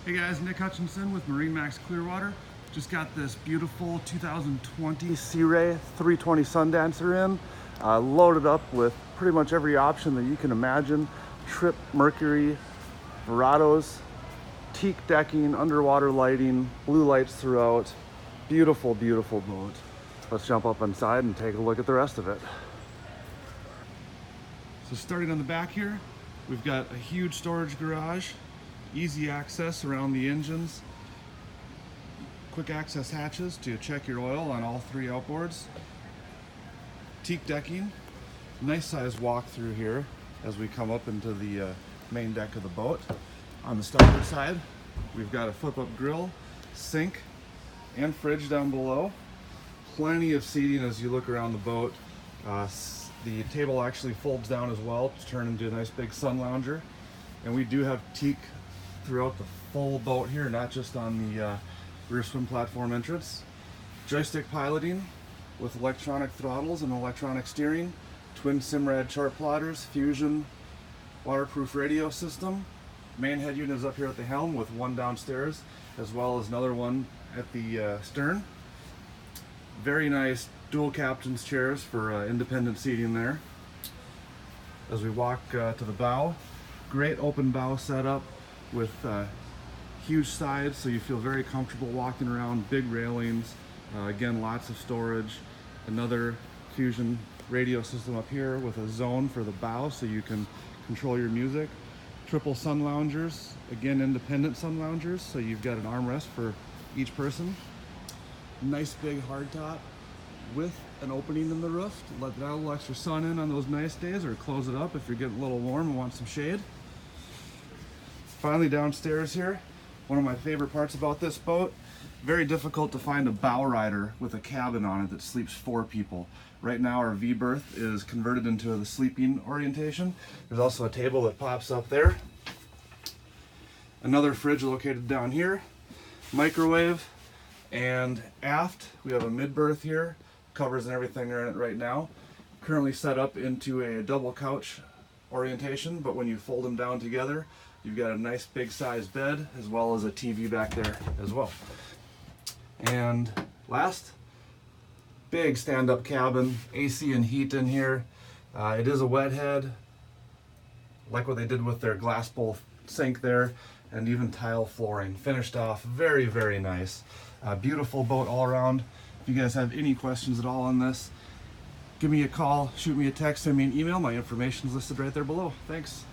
Hey guys, Nick Hutchinson with MarineMax Clearwater. Just got this beautiful 2020 Sea Ray 320 Sundancer in, loaded up with pretty much every option that you can imagine. Trip, Mercury, Verados, teak decking, underwater lighting, blue lights throughout. Beautiful, beautiful boat. Let's jump up inside and take a look at the rest of it. So starting on the back here, we've got a huge storage garage, easy access around the engines, quick access hatches to check your oil on all three outboards, teak decking, nice size walk through here as we come up into the main deck of the boat. On the starboard side, we've got a flip-up grill, sink, and fridge down below. Plenty of seating as you look around the boat. The table actually folds down as well to turn into a nice big sun lounger. And we do have teak throughout the full boat here, not just on the rear swim platform entrance. Joystick piloting with electronic throttles and electronic steering. Twin Simrad chart plotters, Fusion waterproof radio system. Main head unit is up here at the helm with one downstairs as well as another one at the stern. Very nice dual captain's chairs for independent seating there. As we walk to the bow, great open bow setup with huge sides, so you feel very comfortable walking around. Big railings, again, lots of storage. Another Fusion radio system up here with a zone for the bow so you can control your music. Triple sun loungers, again, independent sun loungers, so you've got an armrest for each person. Nice big hardtop with an opening in the roof to let that little extra sun in on those nice days, or close it up if you're getting a little warm and want some shade. Finally, downstairs here, one of my favorite parts about this boat, very difficult to find a bow rider with a cabin on it that sleeps 4 people. Right now our V berth is converted into the sleeping orientation. There's also a table that pops up there. Another fridge located down here, microwave, and aft we have a mid berth here, covers and everything are in it right now. Currently set up into a double couch orientation, but when you fold them down together, you've got a nice big size bed as well as a TV back there as well. And last, big stand-up cabin, AC and heat in here. It is a wet head, like what they did with their glass bowl sink there, and even tile flooring. Finished off very, very nice. Beautiful boat all around. If you guys have any questions at all on this, give me a call, shoot me a text, send me an email. My information is listed right there below. Thanks.